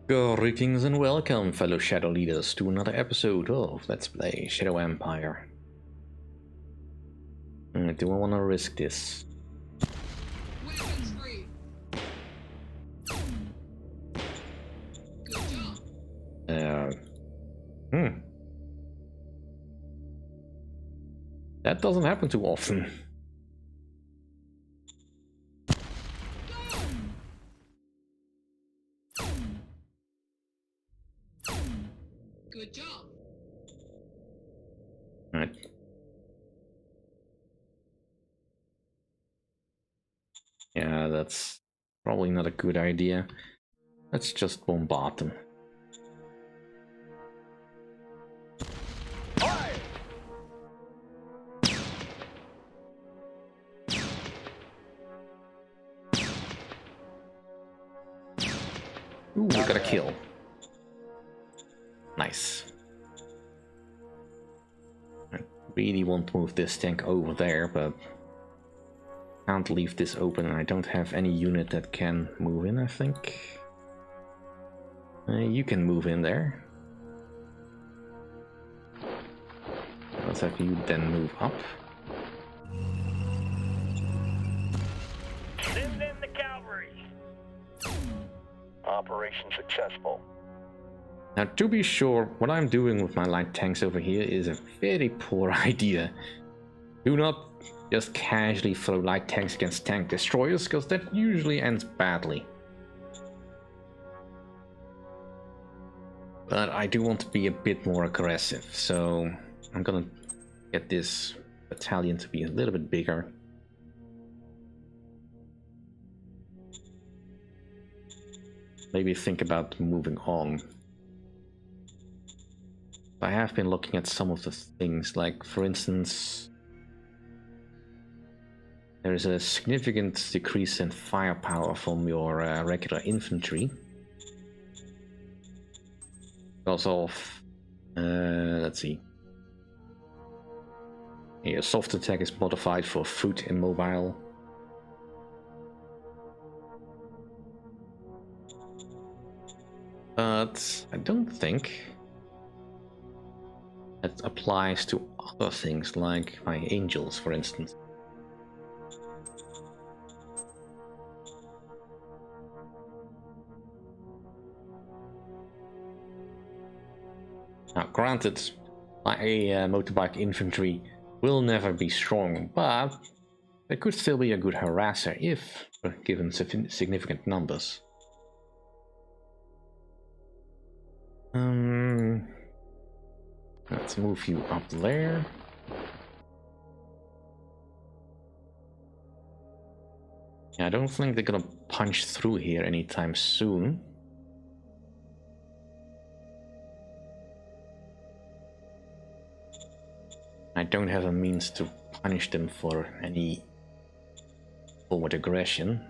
Greetings and welcome, fellow Shadow Leaders, to another episode of Let's Play Shadow Empire. Do I want to risk this? That doesn't happen too often. Good job. Right. Yeah, that's probably not a good idea. Let's just bombard them. Ooh, we got a kill. Nice. I really want to move this tank over there, but can't leave this open, and I don't have any unit that can move in, I think. You can move in there. Let's have you then move up. Send in the cavalry. Operation successful. Now, to be sure, what I'm doing with my light tanks over here is a very poor idea. Do not just casually throw light tanks against tank destroyers, because that usually ends badly. But I do want to be a bit more aggressive, so I'm gonna get this battalion to be a little bit bigger. Maybe think about moving on. I have been looking at some of the things, like for instance, there is a significant decrease in firepower from your regular infantry because of, let's see, your soft attack is modified for foot immobile. But I don't think that applies to other things, like my angels, for instance. Now, granted, my motorbike infantry will never be strong, but they could still be a good harasser if given significant numbers. Let's move you up there. Yeah, I don't think they're gonna punch through here anytime soon. I don't have a means to punish them for any forward aggression.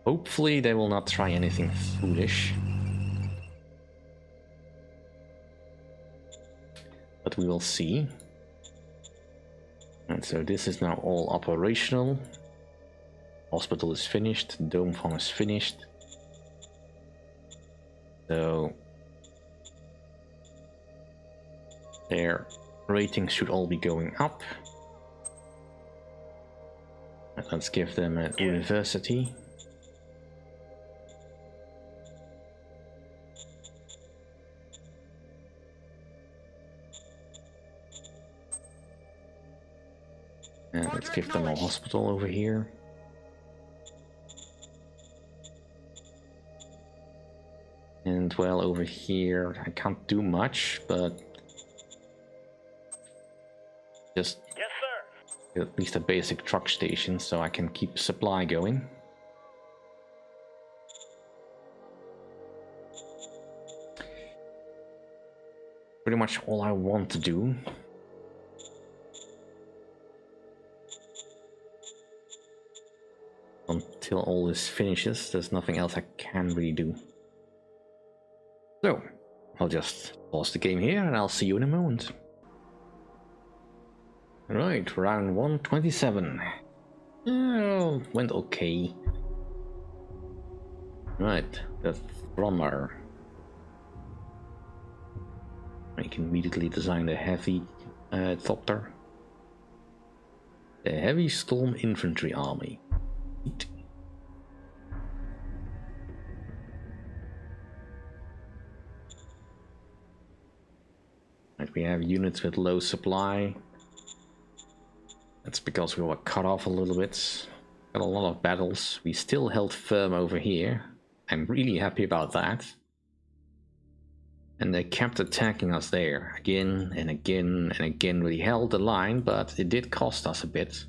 Hopefully they will not try anything foolish. But we will see. And so this is now all operational. Hospital is finished, dome farm is finished. So their ratings should all be going up. And let's give them a university. And let's give them a hospital over here. And well, over here I can't do much, but just Yes, sir. at least a basic truck station so I can keep supply going. Pretty much all I want to do. Until all this finishes, there's nothing else I can really do. So, I'll just pause the game here and I'll see you in a moment. Right, round 127. Went okay. Right, the Thrummer. can immediately design the heavy thopter. The Heavy Storm Infantry Army. Neat. Right, we have units with low supply. That's because we were cut off a little bit. Got a lot of battles. We still held firm over here. I'm really happy about that. And they kept attacking us there again and again and again. We held the line, but it did cost us a bit.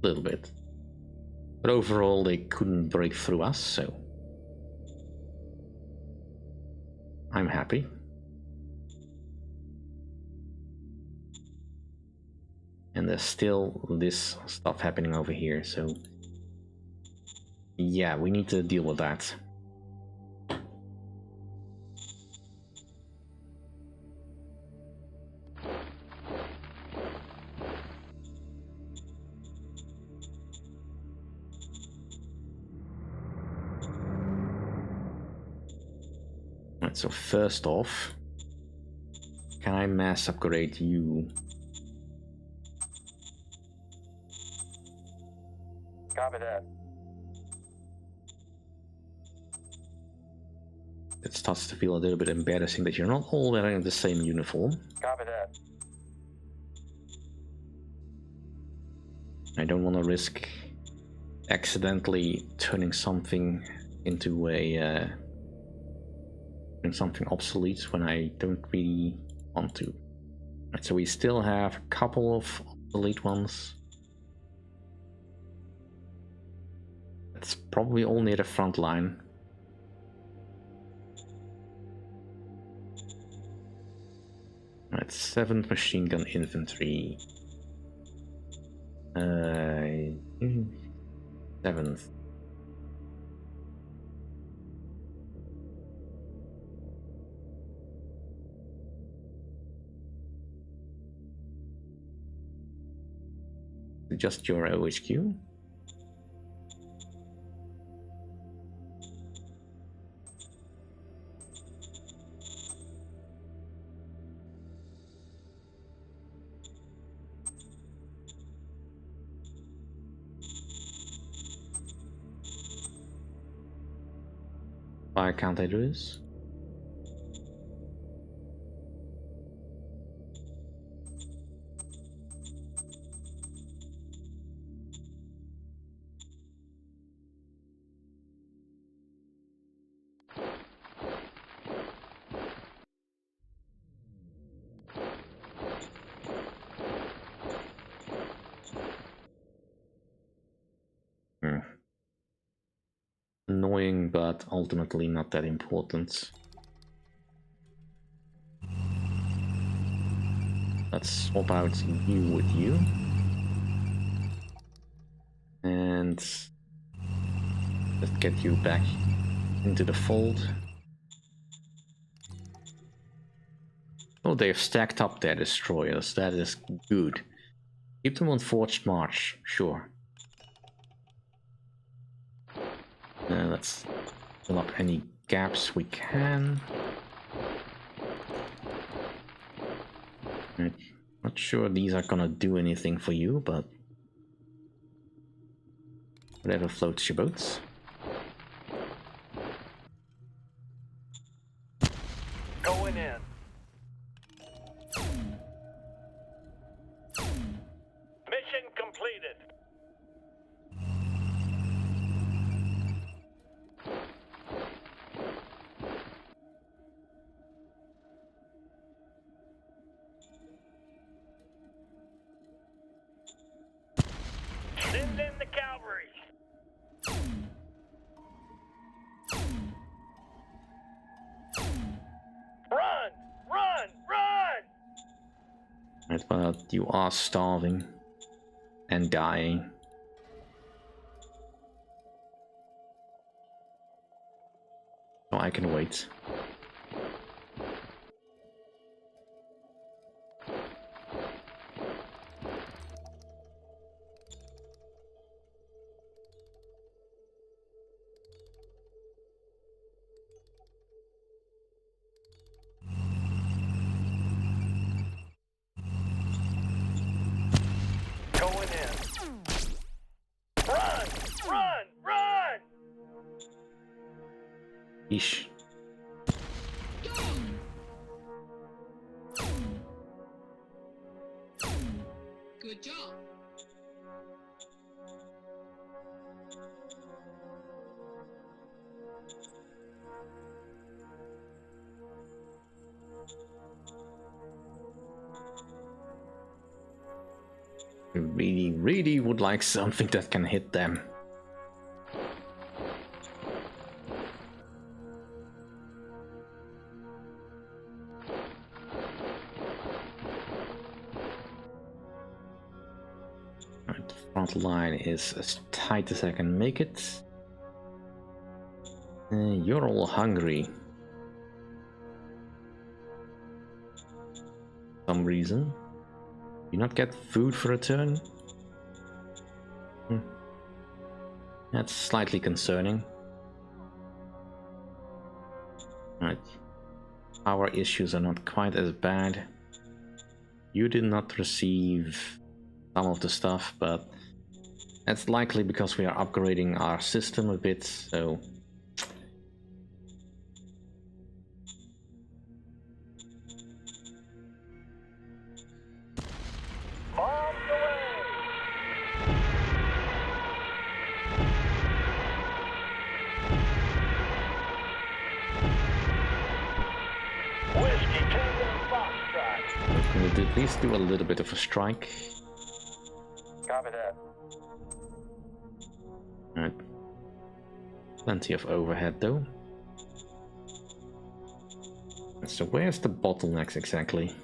A little bit. But overall, they couldn't break through us, so I'm happy. And there's still this stuff happening over here, so yeah, we need to deal with that. Right, so first off, can I mass upgrade you? Copy that. It starts to feel a little bit embarrassing that you're not all wearing the same uniform. Copy that. I don't want to risk accidentally turning something into a something obsolete when I don't really want to. Right, so we still have a couple of obsolete ones. It's probably all near the front line. Right, 7th machine gun infantry. 7th. Just your OHQ. Why can't I do this? Annoying, but ultimately not that important. Let's swap out you with you. And let's get you back into the fold. Oh, they've stacked up their destroyers. That is good. Keep them on Forged March, sure. Let's fill up any gaps we can. Right. Not sure these are gonna do anything for you, but whatever floats your boats. Going in. Mission completed. Send in the cavalry. Run! Run! Run! Right, but you are starving and dying. So I can wait. Going in. Run! Run! Run! Yeesh. Gone. Good job. I really would like something that can hit them. Right, the front line is as tight as I can make it. You're all hungry. For some reason. You not get food for a turn? That's slightly concerning. Right. Our issues are not quite as bad. You did not receive some of the stuff, but that's likely because we are upgrading our system a bit, so... Bombs away! Whiskey Tango Foxtrot. We'll at least do a little bit of a strike. Copy that. Right. Plenty of overhead though. So where's the bottlenecks exactly?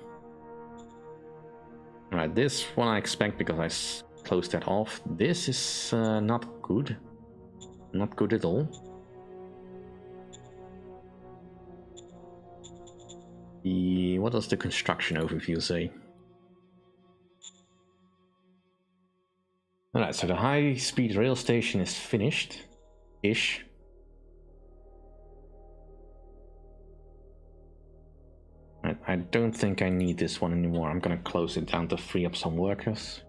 Right, this one I expect because I closed that off. This is not good. Not good at all. What does the construction overview say? Alright, so the high-speed rail station is finished-ish. Right, I don't think I need this one anymore. I'm gonna close it down to free up some workers.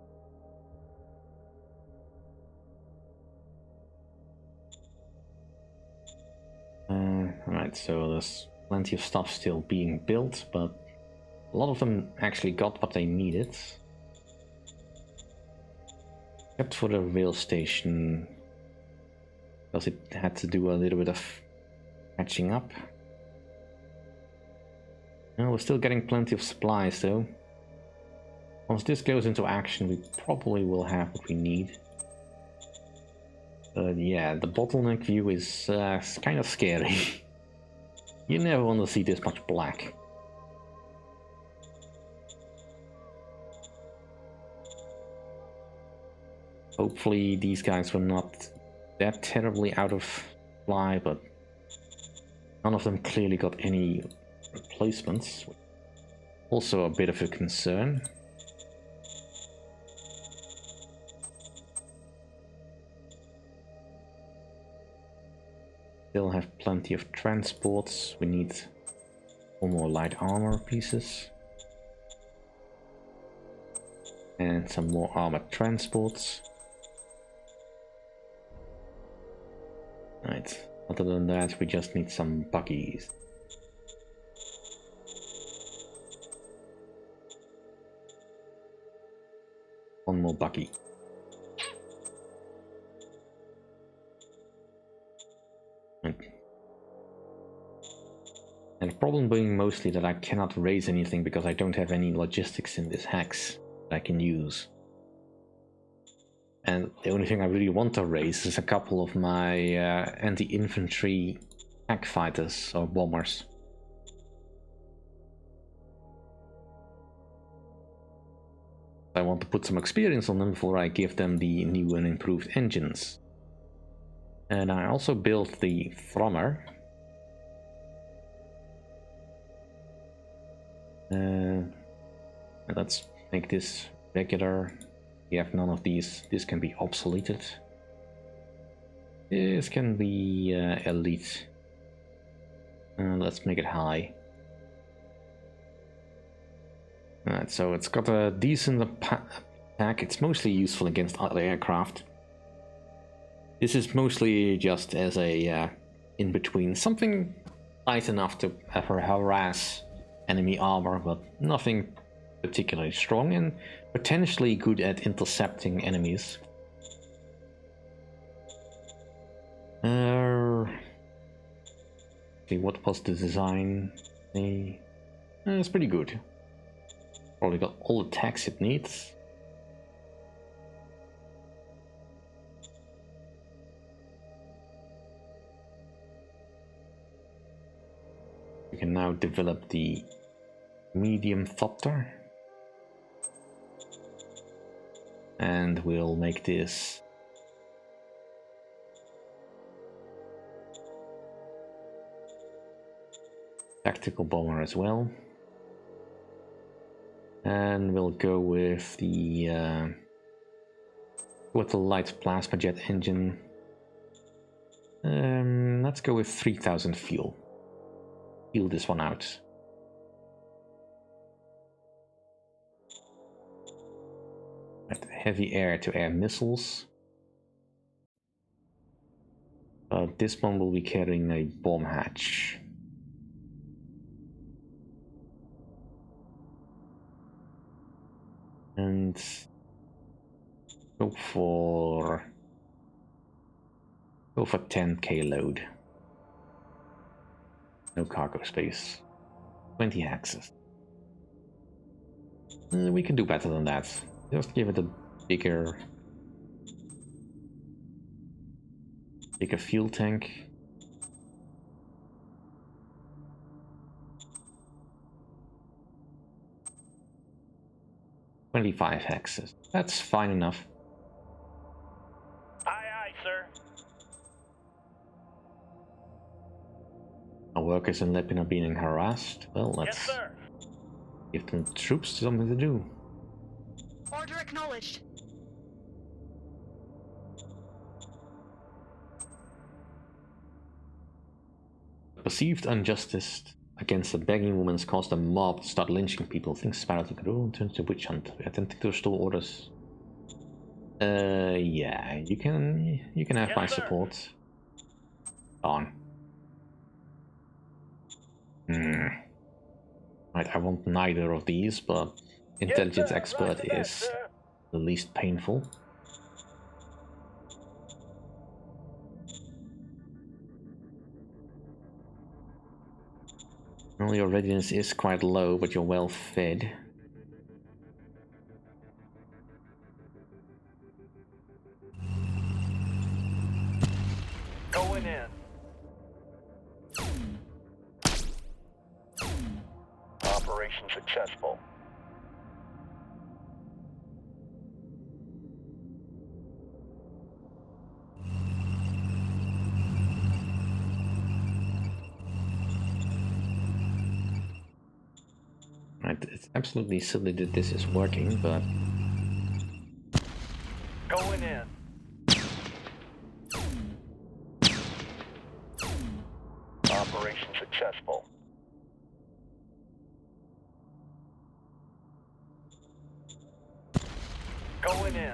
Alright, so there's plenty of stuff still being built, but a lot of them actually got what they needed. Except for the rail station, because it had to do a little bit of catching up. No, we're still getting plenty of supplies though. Once this goes into action, we probably will have what we need. But yeah, the bottleneck view is kind of scary. You never want to see this much black. Hopefully these guys were not that terribly out of supply, but none of them clearly got any replacements. Also a bit of a concern. Still have plenty of transports. We need 4 more light armor pieces. And some more armored transports. Right. Other than that, we just need some buggies. One more buggy. Right. And the problem being mostly that I cannot raise anything because I don't have any logistics in this hex that I can use. And the only thing I really want to raise is a couple of my anti-infantry tank fighters or bombers. I want to put some experience on them before I give them the new and improved engines. And I also built the Thrummer. Let's make this regular. We have none of these. This can be obsoleted. This can be elite. Let's make it high. Alright, so it's got a decent attack. It's mostly useful against other aircraft. This is mostly just as a in-between, something light enough to harass enemy armor, but nothing particularly strong, and potentially good at intercepting enemies. See, what was the design? It's pretty good. Probably got all the attacks it needs. We can now develop the medium thopter, and we'll make this tactical bomber as well, and we'll go with the light plasma jet engine. Let's go with 3000 fuel. Heal this one out. Right, heavy air-to-air missiles. This one will be carrying a bomb hatch. And go for 10k load. No cargo space. 20 axes. We can do better than that. Just give it a bigger fuel tank. $25 axes. That's fine enough. Aye, aye, sir. Our workers in Lepin are being harassed. Well, let's Yes, sir. give them troops something to do. Order acknowledged. Perceived injustice against a begging woman caused a mob to start lynching people. Things spiraled to control and turned to witch hunt. We attempted to restore orders. Yeah, you can have Yes, my sir. support. On. Right, I want neither of these, but intelligence Yes, sir. expert Roger that, is sir. the least painful. Well, your readiness is quite low, but you're well fed. Going in. Operation successful. Right, it's absolutely silly that this is working, but Going in. Operation successful. Going in.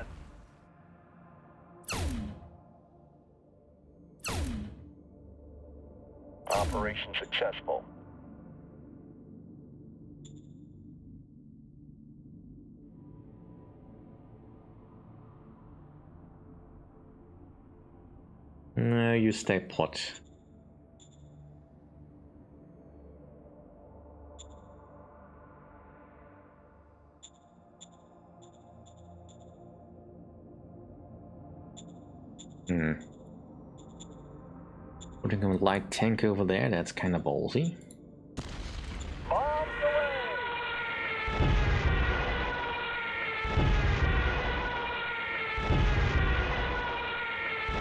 Operation successful. no, you stay put. Putting a light tank over there, that's kind of ballsy. Bombs away.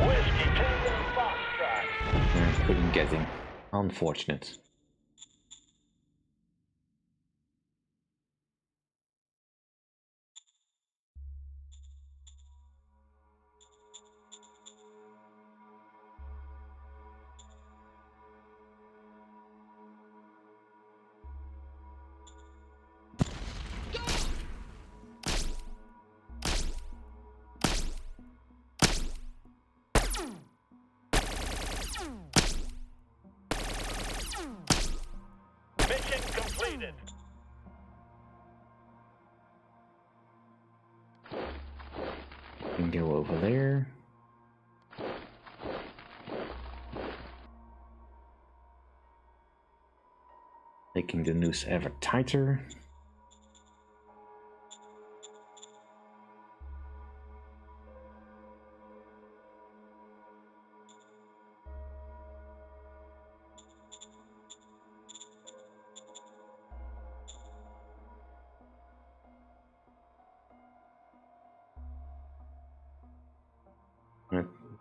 Whiskey Tango Foxtrot. I couldn't get him. Unfortunate. Completed. Can go over there. Making the noose ever tighter.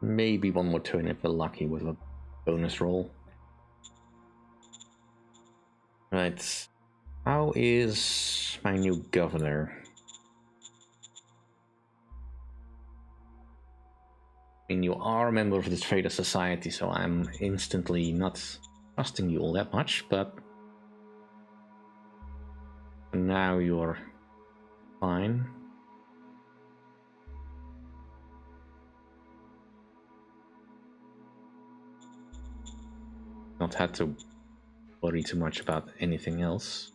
Maybe one more turn if we're lucky with a bonus roll. Right. How is my new governor? I mean, you are a member of the Trader Society, so I'm instantly not trusting you all that much, but now you're fine. Not had to worry too much about anything else.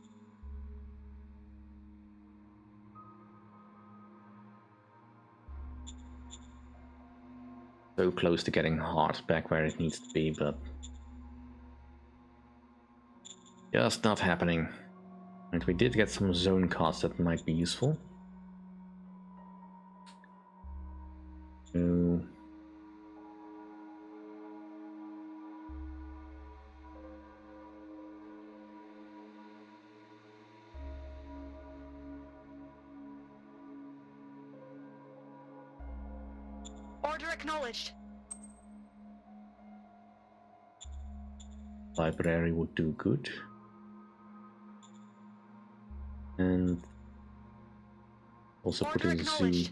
So close to getting heart back where it needs to be, but just not happening. And we did get some zone cards that might be useful. So Order acknowledged. library would do good. And also put Order in the zoo. acknowledged.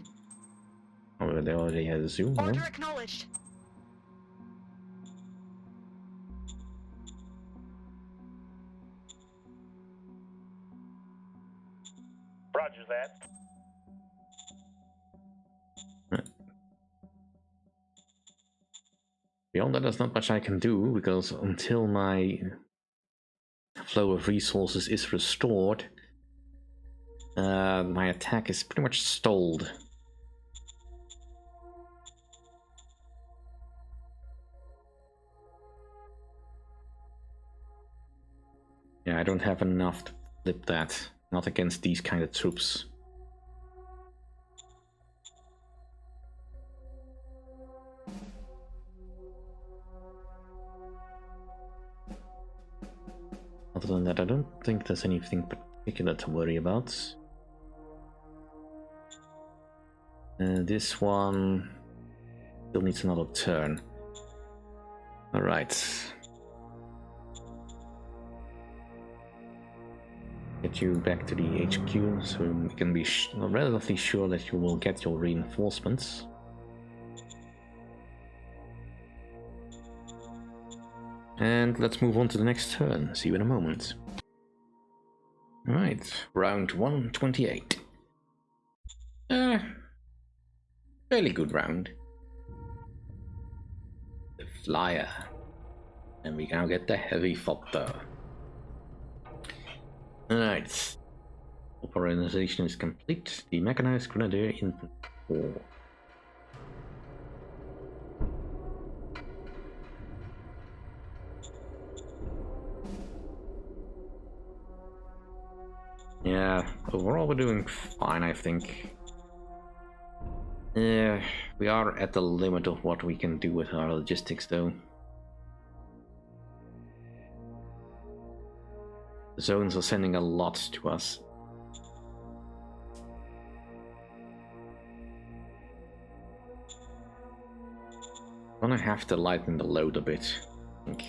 Oh, they already had a zoo. Order No? acknowledged. Roger that. Beyond that, there's not much I can do, because until my flow of resources is restored, my attack is pretty much stalled. Yeah, I don't have enough to flip that. Not against these kind of troops. Other than that, I don't think there's anything particular to worry about. This one still needs another turn. Alright. Get you back to the HQ so we can be relatively sure that you will get your reinforcements. And let's move on to the next turn. See you in a moment. Alright, round 128. Fairly good round. The flyer. And we now get the heavy fopter. Alright. Organization is complete. The mechanized grenadier infantry corps. Yeah, overall we're doing fine, I think. Yeah, we are at the limit of what we can do with our logistics, though. The zones are sending a lot to us. Gonna have to lighten the load a bit, I think.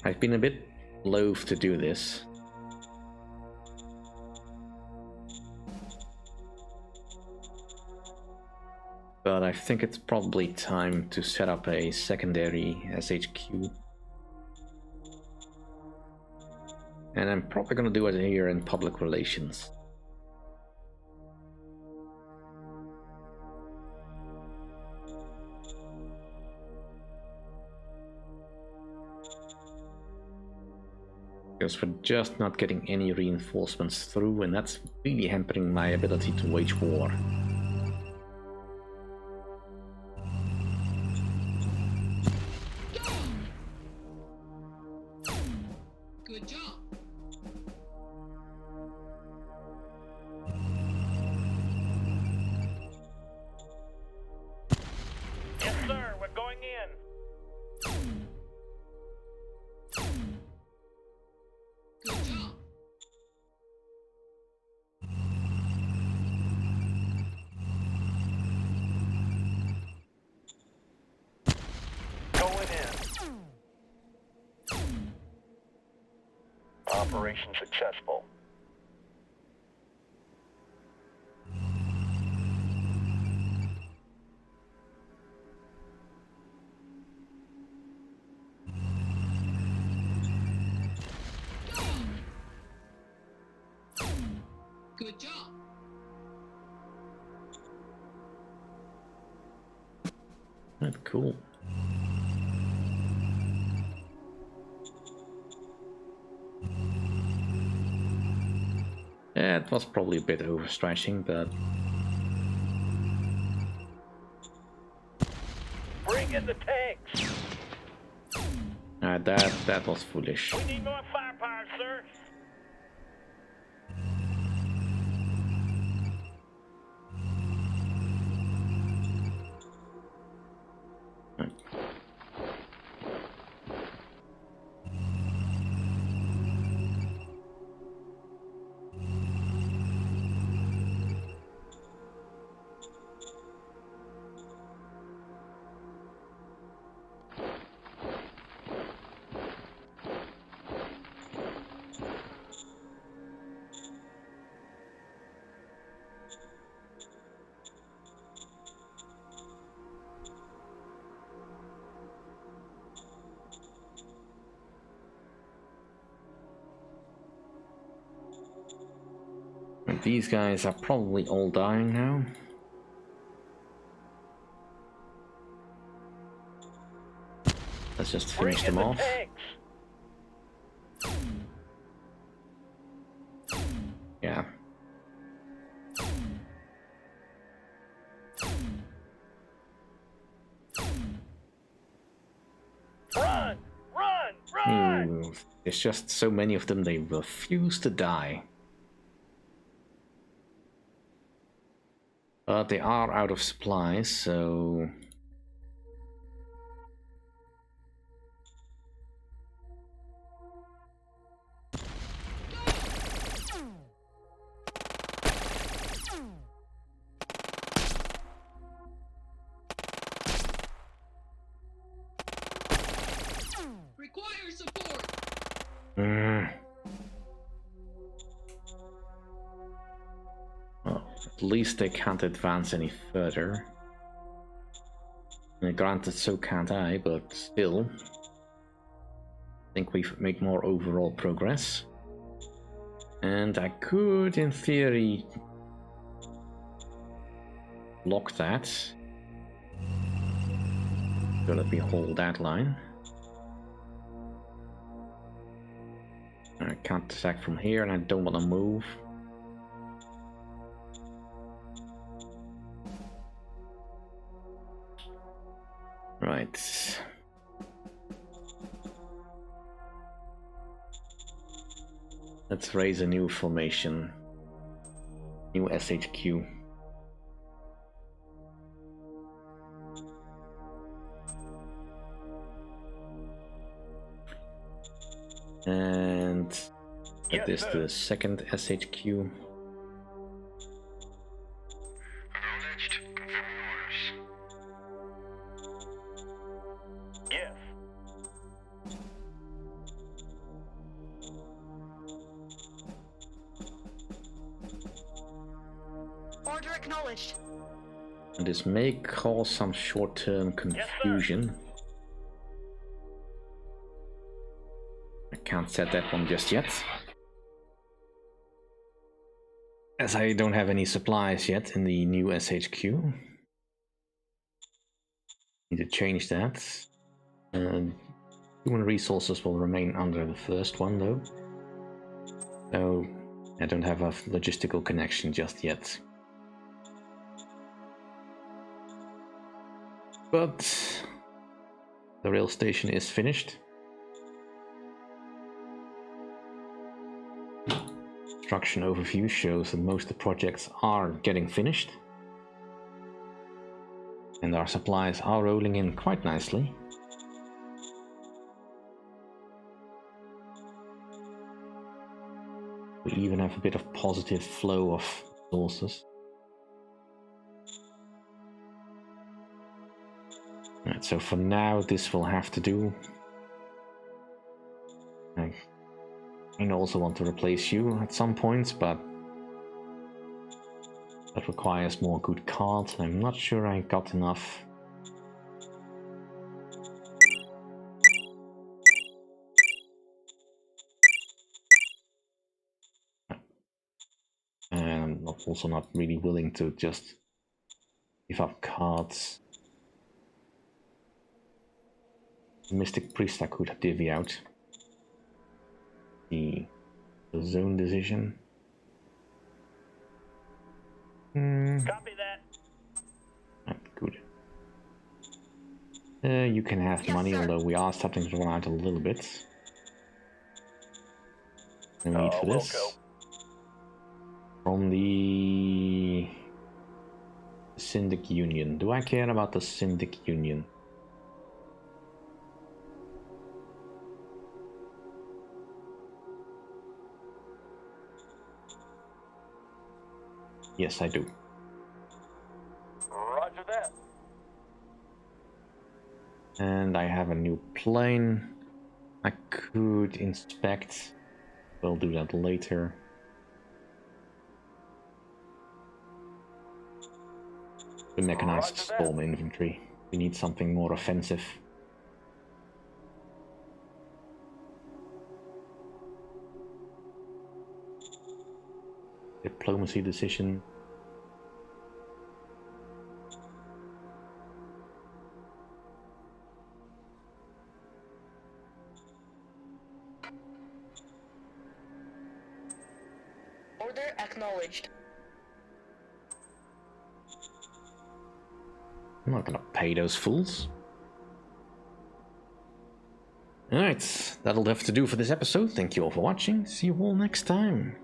I've been a bit loath to do this. But I think it's probably time to set up a secondary SHQ. And I'm probably gonna do it here in public relations. because we're just not getting any reinforcements through, and that's really hampering my ability to wage war. Good job. Yes, sir. We're going in. Good job. Going in. Operation successful. Good job. That's cool. Yeah, it was probably a bit overstretching, but Bring in the tanks. that was foolish. We need more firepower, sir. And these guys are probably all dying now. Let's just finish them off. Tanks. Yeah. Run! Run! Run! There's just so many of them, they refuse to die. But they are out of supplies, so... Require support. Well, at least they can't advance any further. And granted, so can't I, but still. I think we've made more overall progress. And I could, in theory, block that. So let me hold that line. I can't attack from here, and I don't want to move. Right. Let's raise a new formation. New SHQ. And Yes, this sir. the second SHQ. Acknowledged. Confirming orders. Yes. Order acknowledged. And this may cause some short-term confusion. I can't set that one just yet, as I don't have any supplies yet in the new SHQ. Need to change that. Human resources will remain under the first one though. So I don't have a logistical connection just yet. But the rail station is finished. Construction overview shows that most of the projects are getting finished. And our supplies are rolling in quite nicely. We even have a bit of positive flow of resources. Right, so for now this will have to do. I also want to replace you at some points, but that requires more good cards. I'm not sure I got enough. And I'm also not really willing to just give up cards. Mystic Priest I could divvy out. The zone decision. Copy that. Good. You can have Yes, money, sir. although we are starting to run out a little bit. No need for We'll this. go. From the Syndic Union. Do I care about the Syndic Union? Yes, I do. Roger that. And I have a new plane. I could inspect. We'll do that later. The mechanized Roger that. storm infantry. We need something more offensive. Diplomacy decision. Order acknowledged. I'm not gonna pay those fools. Alright, that'll have to do for this episode. Thank you all for watching. See you all next time.